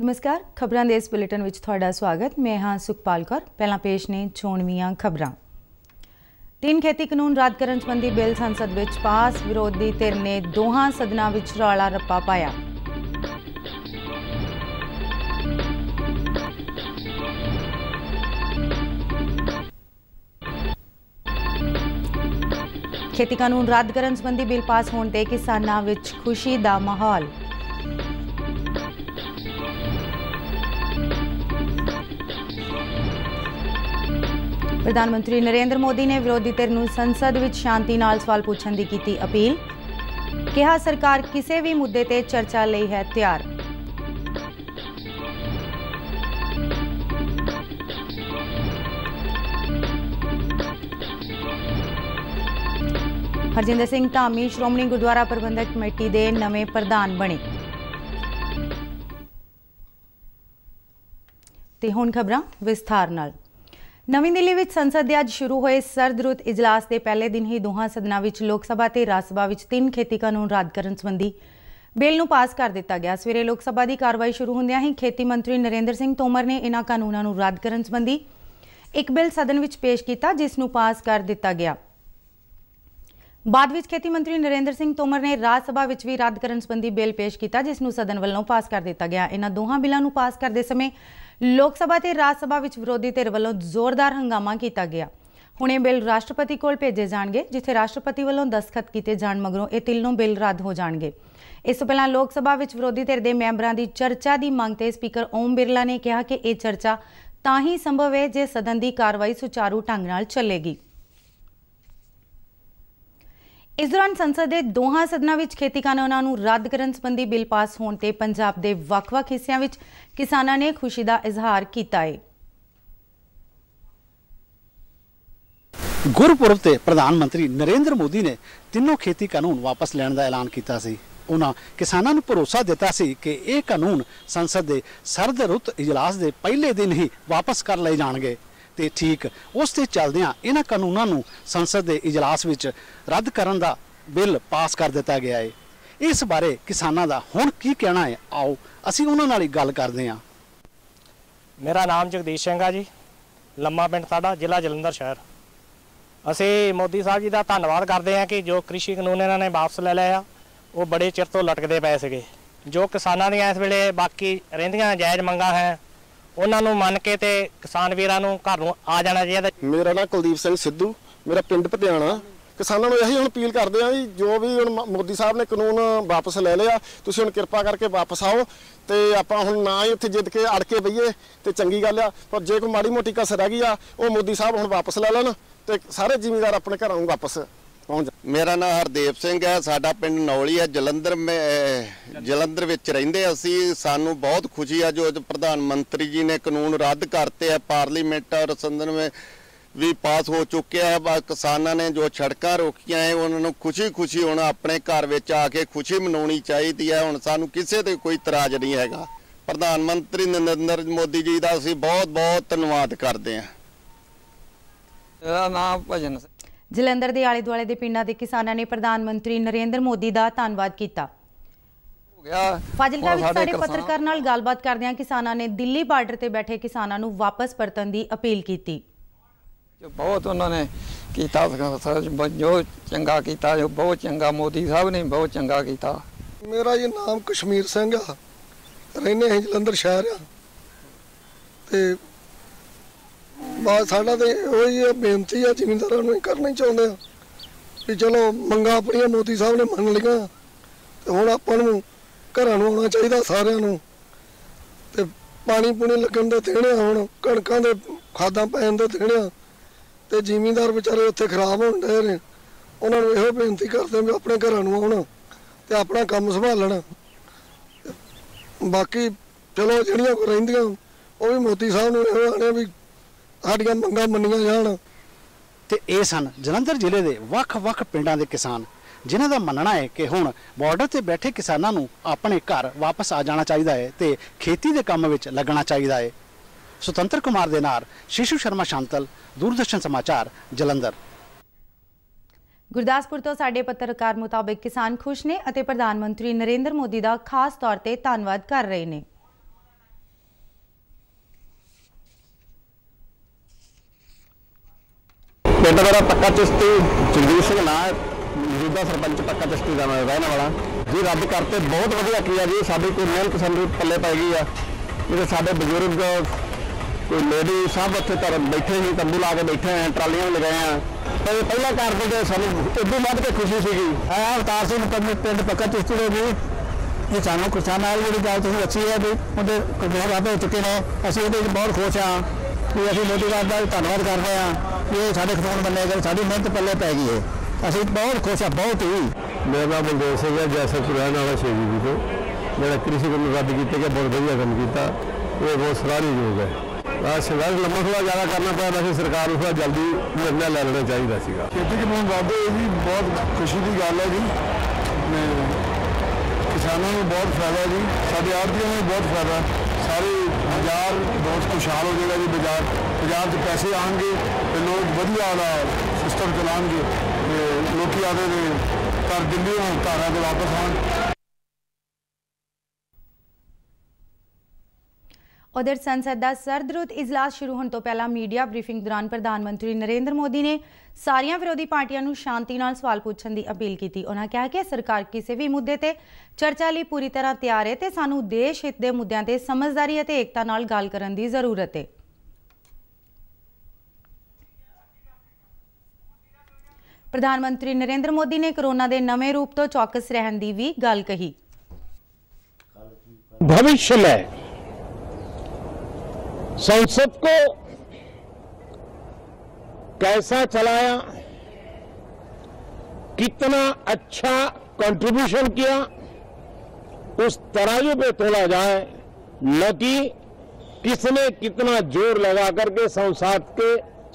नमस्कार, खबरां दे इस बुलेटिन विच तुहाडा स्वागत। मैं हाँ सुखपाल कौर। पहला पेश ने चोणवीआं खबरां। 3 खेती कानून रद्द करन संबंधी बिल संसद विच पास, विरोधी धिर ने दोहां सदनां विच रौला रप्पा पाया। खेती कानून रद्द करन संबंधी बिल पास होने ते किसानां विच खुशी दा माहौल। प्रधानमंत्री नरेंद्र मोदी ने विरोधी धिर नूं संसद विच शांति नाल सवाल पूछण दी कीती अपील। कहा सरकार किसी भी मुद्दे ते चर्चा लई है तैयार। हरजिंदर सिंह धामी श्रोमणी गुरुद्वारा प्रबंधक कमेटी दे नवे प्रधान बने। ते हुण खबरां विस्तार नाल। नवीं दिल्ली विच संसद दे अज शुरू होए सरद रुत इजलास के पहले दिन ही दोहां सदनां विच लोक सभा ते राज सभा विच 3 खेती कानून रद्द करन संबंधी बिल नूं पास कर दिता गया। सवेरे लोक सभा की कार्रवाई शुरू होंदियां ही खेती मंत्री नरेंद्र सिंह तोमर ने इन्हां कानूनां नूं रद्द करन संबंधी एक बिल सदन विच पेश किया, जिस नूं पास कर दिता गया। बाद विच खेती मंत्री नरेंद्र सिंह तोमर ने राज सभा विच भी रद्द करन संबंधी बिल पेश किया, जिस नूं सदन वल्लों पास कर दिता गया। इन्हां दोहां बिलां नूं पास करदे समय लोक सभा ते राज सभा विच विरोधी धिर वल्लों जोरदार हंगामा किया गया। हुण ये बिल राष्ट्रपति कोल भेजे जाणगे, जिथे राष्ट्रपति वल्लों दस्तखत किए जाण मगरों ये तीनों बिल रद्द हो जाणगे। इस तों पहलां लोक सभा विच विरोधी धिर दे मैंबरां दी चर्चा की मांग ते स्पीकर ओम बिरला ने कहा कि यह चर्चा तां ही संभव है जे सदन की कार्रवाई सुचारू ढंग नाल चलेगी। इस दौरान संसद के दोहां सदनां विच खेती कानूनां नूं रद्द करन संबंधी बिल पास होने ते पंजाब के वख-वख हिस्सिਆਂ विच किसानां ने खुशी का इजहार किया है। गुरपुरब ते प्रधानमंत्री नरेंद्र मोदी ने तीनों खेती कानून वापस लैण का ऐलान किया सी। उन्हां किसानां नूं भरोसा दिता सी कि यह कानून संसद के सरद रुत इजलास के पहले दिन ही वापस कर लए जाणगे। ते ठीक उस ते चलदियां इन्हां कानूनां नूं संसद के इजलास विच रद्द करन दा बिल पास कर दिता गया है। इस बारे किसानां दा हुण की कहना है, आओ असीं उन्हां नाल ही गल करदे हां। मेरा नाम जगदीश सिंह है जी, लम्मा पिंड साडा, जिला जलंधर शहर। असीं मोदी साहब जी का धन्नवाद करते हैं कि जो कृषि कानून इन्हों ने वापस ले लिया, वो बड़े चिर तो लटकते पे सीगे। जो किसानां दी इस वेले बाकी रहिंदियां जायज़ मंगां है, उन्होंने मन के ते किसान वीरां नूं घर नूं आ जाना चाहिए। मेरा नाम कुलदीप सिंह सिद्धू, मेरा पिंड पटियाणा। किसानों को यही हुण अपील करते हैं जी, जो भी हुण मोदी साहब ने कानून वापस ले लिया, तुसीं हुण किरपा करके वापस आओ ते आपां हुण ना ही उत्थे जिद के अड़ के बईए ते चंगी गल आ। पर जे कोई माड़ी मोटी कसर रह गई आ, वो मोदी साहब हुण वापस ले लैण ते सारे जिमीदार अपने घरों वापस पहुंच। मेरा नाम हरदेव सिंह है, साडा पिंड नौली है, जलंधर विच रहिंदे असीं। सानू बहुत खुशी है जो प्रधानमंत्री जी ने कानून रद्द करते हैं। पार्लीमेंट और संसद में भी पास हो चुके हैं। किसानां ने जो सड़कां रोकियां है, उन्होंने खुशी खुशी हुण अपने घर विच आके खुशी मनाउणी चाहिदी है। हुण सानू किसी ते कोई इतराज नहीं हैगा। प्रधानमंत्री नरेंद्र मोदी जी का असीं बहुत बहुत धन्नवाद करते हैं। मेरा नाम भजन जलंधर के आले दुआले के पिंडां के किसानां ने प्रधानमंत्री नरेंद्र मोदी का धन्नवाद किया। फाजिलका विच साडे पत्रकार नाल गलबात करदिआं किसानां ने दिल्ली बार्डर ते बैठे किसानां नूं वापस परतन की अपील की। जो बहुत उन्होंने किया, जो चंगा किया, जो बहुत चंगा मोदी साहब ने बहुत चंगा किया। मेरा जी नाम कश्मीर सिंह आ, रहने हैं जलंधर शहर आ ते बस साडा ते ओही बेनती है जिमींदारां नूं करना ही चाहुंदे आ भी चलो मंगां अपणियां मोदी साहब ने मन लियां ते हुण आपां नूं घरां नूं आउणा चाहीदा सारिआं नूं ते पानी पूनी लगण दे देणे हुण कणकां दे खादां पैण दे देणे ते जिमींदार बेचारे उत्थे खराब होण डए ने। उन्हां नूं इहो बेनती करदे भी अपने घरां नूं आउण ते अपना काम संभालण। बाकी चलो ਜਿਹੜੀਆਂ ਕੋ ਰਹਿੰਦੀਆਂ ਉਹ ਵੀ ਮੋਦੀ ਸਾਹਿਬ ਨੂੰ ਇਹੋ ਆਣੇ ਵੀ ਸਾਡੀਆਂ ਮੰਗਾਂ ਮੰਨੀਆਂ ਜਾਣ। ਤੇ ਇਹ ਸਨ ਜਲੰਧਰ ਜ਼ਿਲ੍ਹੇ ਦੇ ਵੱਖ-ਵੱਖ ਪਿੰਡਾਂ ਦੇ ਕਿਸਾਨ, ਜਿਨ੍ਹਾਂ ਦਾ ਮੰਨਣਾ ਹੈ ਕਿ ਹੁਣ ਬਾਰਡਰ ਤੇ ਬੈਠੇ ਕਿਸਾਨਾਂ ਨੂੰ ਆਪਣੇ ਘਰ ਵਾਪਸ ਆ ਜਾਣਾ ਚਾਹੀਦਾ ਹੈ ਤੇ ਖੇਤੀ ਦੇ ਕੰਮ ਵਿੱਚ ਲੱਗਣਾ ਚਾਹੀਦਾ ਹੈ। ਸੁਤੰਤਰ ਕੁਮਾਰ ਦੇ ਨਾਲ शिशु शर्मा शांतल, दूरदर्शन समाचार जलंधर। गुरदासपुर तो साडे पत्रकार मुताबिक किसान खुश ने अते प्रधानमंत्री नरेंद्र मोदी का खास तौर पर धन्नवाद कर रहे हैं। पिंड मेरा पक्का चिश्ती जगदीश सिंह ना मौजूदा सरपंच पक्का चिश्ती का मैं रहने वाला जी। रद्द करते बहुत वधिया किया जी, साडी कोई मेहनत सानू पल्ले पै गई है। ਜਿਹੜੇ ਸਾਡੇ ਬਜ਼ੁਰਗ ਕੋਈ ਲੇਡੀ ਸਭ ਉੱਥੇ ਧਰ ਬੈਠੇ ਸੀ, ਤੰਬੂ ਲਾ ਕੇ ਬੈਠੇ ਆ, ਟਰਾਲੀਆਂ ਵੀ ਲਗਾਏ ਆ। ਤੇ ਪਹਿਲਾਂ ਕਰਦੇ ਤੇ ਸਾਨੂੰ ਉਦੋਂ ਵੱਧ ਕੇ ਖੁਸ਼ੀ ਸੀਗੀ। ਅਵਤਾਰ ਸਿੰਘ ਪਿੰਡ ਪੱਕਾ ਚਿਸ਼ਤੀ ਦੇ ਵੀ ਇਹ ਸਾਨੂੰ ਕਿਸਾਨਾਂ ਨਾਲ ਜਿਹੜੀ ਗੱਲ ਤੁਸੀਂ ਅੱਛੀ ਹੈ ਵੀ ਉਹਦੇ ਕਾਮਯਾਬ ਵਾਧੇ ਹੋ ਚੁੱਕੇ ਨੇ। ਅਸੀਂ ਉਹਦੇ ਵਿੱਚ ਬਹੁਤ ਖੁਸ਼ ਹਾਂ ਵੀ ਅਸੀਂ ਮੋਦੀ ਸਾਹਿਬ ਦਾ ਧੰਨਵਾਦ ਕਰਦੇ ਹਾਂ ਕਿ ਇਹ ਸਾਡੇ ਕਾਨੂੰਨ ਬਣੇ ਗਏ, ਸਾਡੀ ਮਿਹਨਤ ਪੱਲੇ ਪੈ ਗਈ ਹੈ। ਅਸੀਂ ਬਹੁਤ ਖੁਸ਼ ਹਾਂ, ਬਹੁਤ ਹੀ। ਮੇਰਾ ਨਾਮ ਬਲਦੇਵ ਸਿੰਘ ਹੈ, ਜੈਸਲਪੁਰ ਰਹਿਣ ਵਾਲਾ ਸ਼ੇਰੀ ਤੋਂ। ਜਿਹੜਾ ਕ੍ਰਿਸ਼ੀ ਕਾਨੂੰਨ ਰੱਦ ਕੀਤੇ ਗਏ ਬਹੁਤ ਵਧੀਆ ਕੰਮ ਕੀਤਾ, ਇਹ ਬਹੁਤ ਸਰਾਹਣਯੋਗ ਹੈ। ਸੰਘਰਸ਼ ਲੰਮਾ ਥੋੜ੍ਹਾ ਜ਼ਿਆਦਾ ਕਰਨਾ ਪਿਆ, ਵੈਸੇ ਸਰਕਾਰ ਨੂੰ ਥੋੜ੍ਹਾ ਜਲਦੀ ਨਿਰਣਾ ਲੈ ਲੈਣਾ ਚਾਹੀਦਾ ਸੀਗਾ। ਖੇਤੀ ਕਾਨੂੰਨ ਰੱਦ ਹੋਏ ਜੀ, ਬਹੁਤ ਖੁਸ਼ੀ ਦੀ ਗੱਲ ਹੈ ਜੀ। ਕਿਸਾਨਾਂ ਨੂੰ ਬਹੁਤ ਫਾਇਦਾ ਜੀ, ਸਾਡੇ ਆੜ੍ਹਤੀਆਂ ਨੂੰ ਬਹੁਤ ਫਾਇਦਾ। ਸਾਰੇ ਬਾਜ਼ਾਰ ਬਹੁਤ ਖੁਸ਼ਹਾਲ ਹੋ ਜਾਏਗਾ ਜੀ। ਬਾਜ਼ਾਰ 'ਚ ਪੈਸੇ ਆਉਣਗੇ ਤੇ ਲੋਕ ਵਧੀਆ ਵਾਲਾ ਸਿਸਟਮ ਚਲਾਉਣਗੇ ਤੇ ਲੋਕੀ ਆਦੇ ਦੇ ਘਰ ਦਿੱਲੀ ਹੋਣ ਘਰਾਂ ਦੇ ਵਾਪਸ ਆਉਣ। उधर संसद का सरद रुत इजलास शुरू होने तो पहला मीडिया ब्रीफिंग दौरान प्रधानमंत्री नरेंद्र मोदी ने सारिया विरोधी पार्टियों को शांति नाल सवाल पूछने की अपील की। उन्होंने कहा कि सरकार किसी भी मुद्दे ते चर्चा लिए पूरी तरह तैयार है ते सानू देश हित के मुद्दों ते समझदारी और एकता नाल गल करन दी जरूरत है। प्रधानमंत्री नरेंद्र मोदी ने कोरोना के नवे रूप तो चौकस रहने की भी गल कही। भविष्य में संसद को कैसा चलाया, कितना अच्छा कंट्रीब्यूशन किया, उस तराजू पे तोला जाए, न कि किसने कितना जोर लगा करके संसद के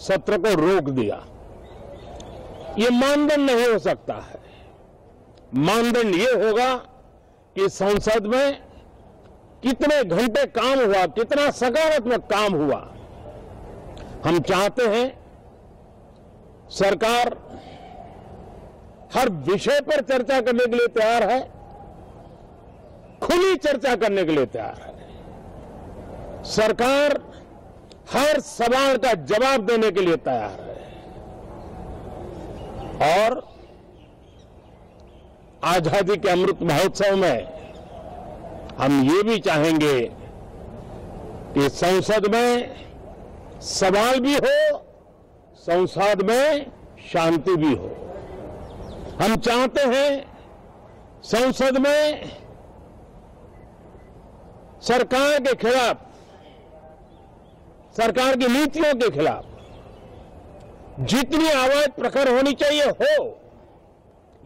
सत्र को रोक दिया। ये मानदंड नहीं हो सकता है। मानदंड ये होगा कि संसद में कितने घंटे काम हुआ, कितना सकारात्मक काम हुआ। हम चाहते हैं सरकार हर विषय पर चर्चा करने के लिए तैयार है, खुली चर्चा करने के लिए तैयार है। सरकार हर सवाल का जवाब देने के लिए तैयार है और आजादी के अमृत महोत्सव में हम ये भी चाहेंगे कि संसद में सवाल भी हो, संसद में शांति भी हो। हम चाहते हैं संसद में सरकार के खिलाफ, सरकार की नीतियों के खिलाफ जितनी आवाज प्रखर होनी चाहिए हो,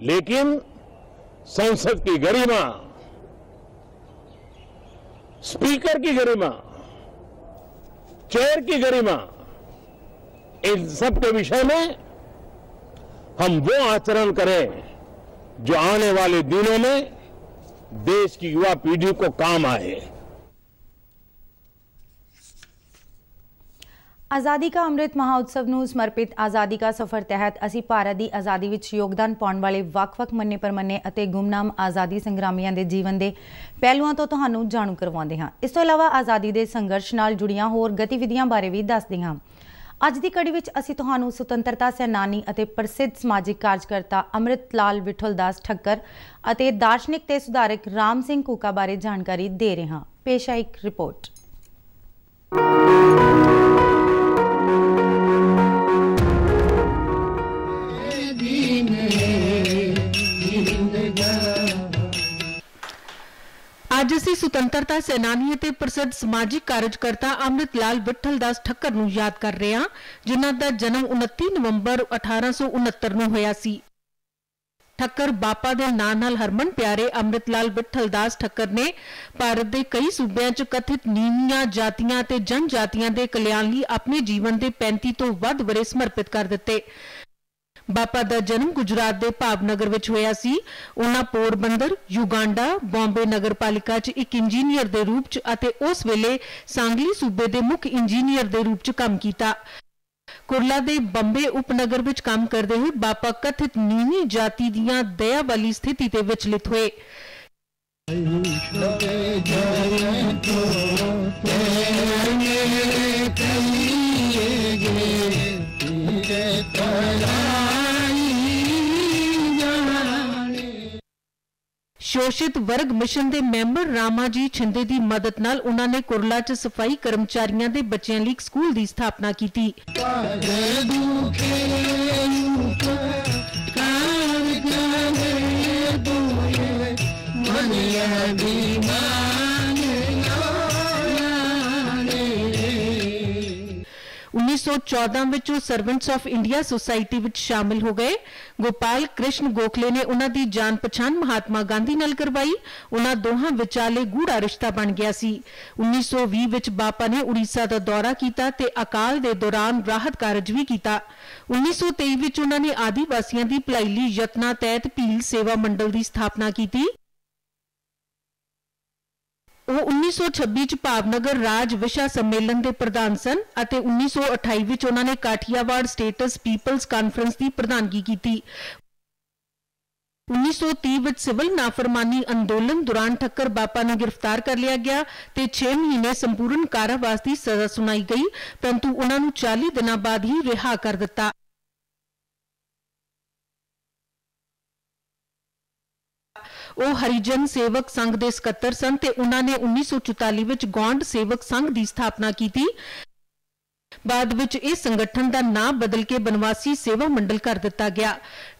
लेकिन संसद की गरिमा, स्पीकर की गरिमा, चेयर की गरिमा, इन सब के विषय में हम वो आचरण करें जो आने वाले दिनों में देश की युवा पीढ़ी को काम आए। आज़ादी का अमृत महोत्सव ਨੂੰ ਸਮਰਪਿਤ आज़ादी का सफर तहत ਅਸੀਂ ਭਾਰਤ ਦੀ ਆਜ਼ਾਦੀ ਵਿੱਚ ਯੋਗਦਾਨ ਪਾਉਣ ਵਾਲੇ ਵੱਖ-ਵੱਖ ਮੰਨੇ ਪਰਮੰਨੇ ਅਤੇ ਗੁੰਮਨਾਮ ਆਜ਼ਾਦੀ ਸੰਗਰਾਮੀਆਂ ਦੇ ਜੀਵਨ ਦੇ ਪਹਿਲੂਆਂ ਤੋਂ ਤੁਹਾਨੂੰ ਜਾਣੂ ਕਰਵਾਉਂਦੇ ਹਾਂ। ਇਸ ਤੋਂ ਇਲਾਵਾ ਆਜ਼ਾਦੀ ਦੇ ਸੰਘਰਸ਼ ਨਾਲ ਜੁੜੀਆਂ ਹੋਰ ਗਤੀਵਿਧੀਆਂ ਬਾਰੇ ਵੀ ਦੱਸਦੇ ਹਾਂ। ਅੱਜ ਦੀ ਕੜੀ ਵਿੱਚ ਅਸੀਂ ਤੁਹਾਨੂੰ ਸੁਤੰਤਰਤਾ ਸੈਨਾਨੀ ਅਤੇ ਪ੍ਰਸਿੱਧ ਸਮਾਜਿਕ ਕਾਰਜਕਰਤਾ ਅੰਮ੍ਰਿਤ ਲਾਲ ਵਿਠਲ ਦਾਸ ਠੱਕਰ ਅਤੇ ਦਾਰਸ਼ਨਿਕ ਤੇ ਸੁਧਾਰਕ ਰਾਮ ਸਿੰਘ ਕੂਕਾ ਬਾਰੇ ਜਾਣਕਾਰੀ ਦੇ ਰਹੇ ਹਾਂ। ਪੇਸ਼ ਹੈ ਇੱਕ ਰਿਪੋਰਟ। ਅੱਜ ਅਸੀਂ ਸੁਤੰਤਰਤਾ ਸੈਨਾਨੀ ਅਤੇ ਪ੍ਰਸਿੱਧ ਸਮਾਜਿਕ ਕਾਰਜਕਰਤਾ ਅੰਮ੍ਰਿਤ ਲਾਲ ਵਿਠਲ ਦਾਸ ਠੱਕਰ ਨੂੰ ਯਾਦ ਕਰ ਰਹੇ ਹਾਂ, ਜਿਨ੍ਹਾਂ ਦਾ ਜਨਮ 29 ਨਵੰਬਰ 1869 ਨੂੰ ਹੋਇਆ ਸੀ। ਠੱਕਰ ਬਾਪਾ ਦੇ ਨਾਂ ਨਾਲ ਹਰਮਨ ਪਿਆਰੇ ਅੰਮ੍ਰਿਤ ਲਾਲ ਵਿਠਲ ਦਾਸ ਠੱਕਰ ਨੇ ਭਾਰਤ ਦੇ ਕਈ ਸੂਬਿਆਂ 'ਚ ਕਥਿਤ ਨੀਵੀਆਂ ਜਾਤੀਆਂ ਤੇ ਜਨਜਾਤੀਆਂ ਦੇ ਕਲਿਆਣ ਲਈ ਆਪਣੇ ਜੀਵਨ ਦੇ 35 ਤੋਂ ਵੱਧ ਵਰ੍ਹੇ ਸਮਰਪਿਤ ਕਰ ਦਿੱਤੇ। ਬਾਪਾ ਦਾ ਜਨਮ ਗੁਜਰਾਤ ਦੇ ਭਾਵਨਗਰ ਵਿੱਚ ਹੋਇਆ ਸੀ। ਉਹਨਾਂ ਪੋਰਬੰਦਰ, ਯੂਗਾਂਡਾ, ਬੰਬੇ ਨਗਰਪਾਲਿਕਾ 'ਚ ਇੱਕ ਇੰਜੀਨੀਅਰ ਦੇ ਰੂਪ 'ਚ ਅਤੇ ਉਸ ਵੇਲੇ ਸਾਂਗਲੀ ਸੂਬੇ ਦੇ ਮੁੱਖ ਇੰਜੀਨੀਅਰ ਦੇ ਰੂਪ 'ਚ ਕੰਮ ਕੀਤਾ। ਕੁਰਲਾ ਦੇ ਬੰਬੇ ਉਪਨਗਰ ਵਿੱਚ ਕੰਮ ਕਰਦੇ ਹੋਏ ਬਾਪਾ ਕਥਿਤ ਨੀਵੀਂ ਜਾਤੀ ਦੀਆਂ ਦਇਆ ਵਾਲੀ ਸਥਿਤੀ ਤੇ ਵਿਚਲਿਤ ਹੋਏ। शोषित वर्ग मिशन के मैंबर रामा जी छिंदे की मदद नाल उन्होंने कुरला च सफाई कर्मचारियों के बच्चों लिए एक स्कूल की स्थापना की। उन्नीस 1914 servants of India society which शामिल हो गए। गोपाल कृष्ण गोखले ने उन्हां दी जान पछाण महात्मा गांधी नाल करवाई। उन्हां दोहां विचाले गूढ़ा रिश्ता बन गया सी। 1920 विच बापा ने उड़ीसा दा दौरा कीता ते अकाल दे दौरान राहत कारज भी कीता। 1923 विच उन्हां ने आदिवासियों की भलाई लई यत्नां तहत भील सेवा मंडल की स्थापना की। ਉਹ 1926 ਚ ਭਾਵਨਗਰ ਰਾਜ ਵਿਸ਼ਾ ਸੰਮੇਲਨ ਦੇ ਪ੍ਰਧਾਨ ਸਨ ਅਤੇ 1928 ਵਿੱਚ ਉਹਨਾਂ ਨੇ ਕਾਠੀਆਵਾੜ ਸਟੇਟਸ ਪੀਪਲਸ ਕਾਨਫਰੰਸ ਦੀ ਪ੍ਰਧਾਨਗੀ ਕੀਤੀ। 1930 ਵਿੱਚ ਸਿਵਲ ਨਾਫਰਮਾਨੀ ਅੰਦੋਲਨ ਦੌਰਾਨ ਠੱਕਰ ਬਾਪਾ ਨੂੰ ਗ੍ਰਿਫਤਾਰ ਕਰ ਲਿਆ ਗਿਆ ਤੇ 6 ਮਹੀਨੇ ਸੰਪੂਰਨ ਕਾਰਾਵਾਸ ਦੀ ਸਜ਼ਾ ਸੁਣਾਈ ਗਈ, ਪਰੰਤੂ ਉਹਨਾਂ ਨੂੰ 40 ਦਿਨਾਂ ਬਾਅਦ ਹੀ ਰਿਹਾ ਕਰ ਦਿੱਤਾ। ਉਹ ਹਰੀਜਨ ਸੇਵਕ ਸੰਘ ਦੇ ਸਕੱਤਰ ਸਨ ਤੇ ਉਹਨਾਂ ਨੇ 1944 ਵਿੱਚ ਗੌਂਡ ਸੇਵਕ ਸੰਘ ਦੀ ਸਥਾਪਨਾ ਕੀਤੀ। ਬਾਅਦ ਵਿੱਚ ਇਹ ਸੰਗਠਨ ਦਾ ਨਾਮ ਬਦਲ ਕੇ ਬਨਵਾਸੀ ਸੇਵਾ ਮੰਡਲ ਕਰ ਦਿੱਤਾ ਗਿਆ।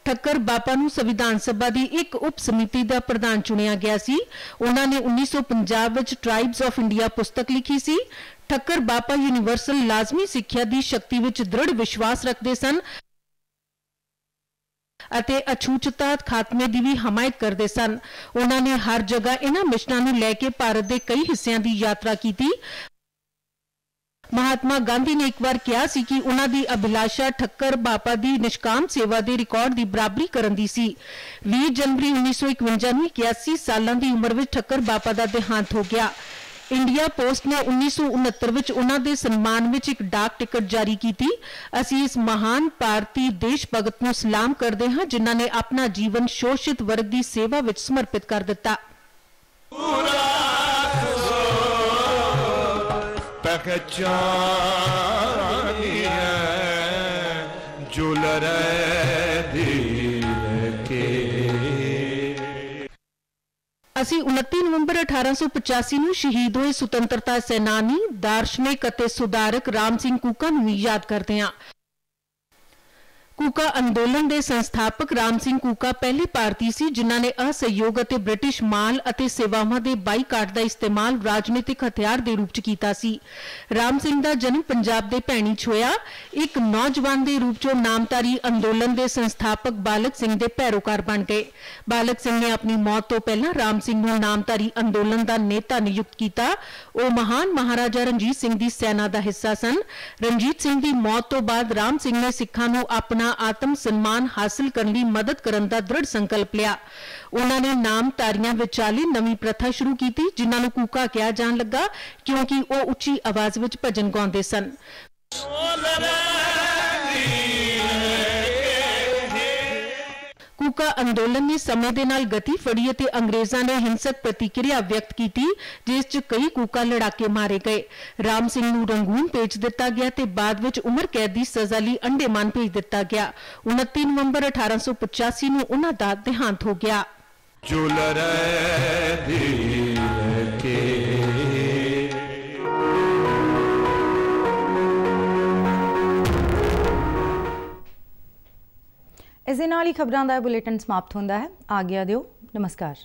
ਠੱਕਰ ਬਾਪਾ ਨੂੰ ਸੰਵਿਧਾਨ ਸਭਾ ਦੀ ਇੱਕ ਉਪ ਸਮਿਤੀ ਦਾ ਪ੍ਰਧਾਨ ਚੁਣਿਆ ਗਿਆ ਸੀ। ਉਹਨਾਂ ਨੇ 1950 ਵਿੱਚ ਟ੍ਰਾਈਬਸ ਆਫ ਇੰਡੀਆ ਪੁਸਤਕ ਲਿਖੀ ਸੀ। ਠੱਕਰ ਬਾਪਾ ਯੂਨੀਵਰਸਲ ਲਾਜ਼ਮੀ ਸਿੱਖਿਆ ਦੀ ਸ਼ਕਤੀ ਵਿੱਚ ਦ੍ਰਿੜ ਵਿਸ਼ਵਾਸ ਰੱਖਦੇ ਸਨ ਅਤੇ ਅਛੂਤਤਾ ਖਾਤਮੇ ਦੀ ਵੀ ਹਮਾਇਤ ਕਰਦੇ ਸਨ। ਉਹਨਾਂ ਨੇ ਹਰ ਜਗ੍ਹਾ ਇਹਨਾਂ ਮਿਸ਼ਨਾਂ ਨੂੰ ਲੈ ਕੇ ਭਾਰਤ ਦੇ ਕਈ ਹਿੱਸਿਆਂ ਦੀ ਯਾਤਰਾ ਕੀਤੀ। महात्मा गांधी ने एक बार कहा सी कि उन्हां दी अभिलाषा ठक्कर बापा दी निष्काम सेवा दे रिकॉर्ड दी बराबरी करन दी सी। 20 जनवरी 1951 ਨੂੰ 81 ਸਾਲਾਂ ਦੀ ਉਮਰ ਵਿੱਚ ਠੱਕਰ ਬਾਪਾ ਦਾ ਦੇਹਾਂਤ ਹੋ ਗਿਆ। ਇੰਡੀਆ ਪੋਸਟ ਨੇ 1969 ਵਿੱਚ ਉਹਨਾਂ ਦੇ ਸਨਮਾਨ ਵਿੱਚ ਇੱਕ ਡਾਕ ਟਿਕਟ ਜਾਰੀ ਕੀਤੀ। ਅਸੀਂ ਇਸ ਮਹਾਨ ਭਾਰਤੀ ਦੇਸ਼ ਭਗਤ ਨੂੰ ਸਲਾਮ ਕਰਦੇ ਹਾਂ ਜਿਨ੍ਹਾਂ ਨੇ ਆਪਣਾ ਜੀਵਨ ਸ਼ੋਸ਼ਿਤ ਵਰਗ ਦੀ ਸੇਵਾ ਵਿੱਚ ਸਮਰਪਿਤ ਕਰ ਦਿੱਤਾ। ਅਸੀਂ 29 ਨਵੰਬਰ 1885 ਨੂੰ ਸ਼ਹੀਦ ਹੋਏ ਸੁਤੰਤਰਤਾ ਸੈਨਾਨੀ, ਦਾਰਸ਼ਨਿਕ ਅਤੇ ਸੁਧਾਰਕ ਰਾਮ ਸਿੰਘ ਕੂਕਾ ਨੂੰ ਯਾਦ ਕਰਦੇ ਹਾਂ। ਕੂਕਾ ਅੰਦੋਲਨ ਦੇ ਸੰਸਥਾਪਕ ਰਾਮ ਸਿੰਘ ਕੂਕਾ ਪਹਿਲੇ ਭਾਰਤੀ ਸੀ ਜਿਨ੍ਹਾਂ ਨੇ ਅਸਹਿਯੋਗ ਅਤੇ ਬ੍ਰਿਟਿਸ਼ ਮਾਲ ਅਤੇ ਸੇਵਾਵਾਂ ਦੇ ਬਾਈਕਾਟ ਦਾ ਇਸਤੇਮਾਲ ਰਾਜਨੀਤਿਕ ਹਥਿਆਰ ਦੇ ਰੂਪ 'ਚ ਕੀਤਾ ਸੀ। ਰਾਮ ਸਿੰਘ ਦਾ ਜਨਮ ਪੰਜਾਬ ਦੇ ਭੈਣੀ 'ਚ ਹੋਇਆ। ਇੱਕ ਨੌਜਵਾਨ ਦੇ ਰੂਪ 'ਚ ਨਾਮਧਾਰੀ ਅੰਦੋਲਨ ਦੇ ਸੰਸਥਾਪਕ ਬਾਲਕ ਸਿੰਘ ਦੇ ਪੈਰੋਕਾਰ ਬਣ ਗਏ। ਬਾਲਕ ਸਿੰਘ ਨੇ ਆਪਣੀ ਮੌਤ ਤੋਂ ਪਹਿਲਾਂ ਰਾਮ ਸਿੰਘ ਨੂੰ ਨਾਮਧਾਰੀ ਅੰਦੋਲਨ ਦਾ ਨੇਤਾ ਨਿਯੁਕਤ ਕੀਤਾ। ਉਹ ਮਹਾਨ ਮਹਾਰਾਜਾ ਰਣਜੀਤ ਸਿੰਘ ਦੀ ਸੈਨਾ ਦਾ ਹਿੱਸਾ ਸਨ। ਰਣਜੀਤ ਸਿੰਘ ਦੀ ਮੌਤ ਤੋਂ ਬਾਅਦ ਰਾਮ ਸਿੰਘ ਨੇ ਸਿੱਖਾਂ ਨੂੰ ਆਪਣਾ आत्म सम्मान हासिल करने की मदद करने का दृढ़ संकल्प लिया। उन्होंने नामधारियां विचाले नवी प्रथा शुरू की जिन्हां नूं कूका कहा जाण लगा क्योंकि वह उच्ची आवाज विच भजन गाउंदे सन। कूका अंदोलन ने समय दे नाल गति फड़ी ते अंग्रेज़ां ने हिंसक प्रतिक्रिया व्यक्त की जिस च कई कूका लड़ाके मारे गए। राम सिंह नूं रंगून भेज दिता गया ते बाद विच उम्र कैद की सज़ा लई अंडेमान भेज दिता गया। 29 नवंबर 1885 नूं उन्हां दा देहांत हो गया। इस दे नाल ही खबरां दा बुलेटिन समाप्त होंदा है। आज्ञा दिओ। नमस्कार।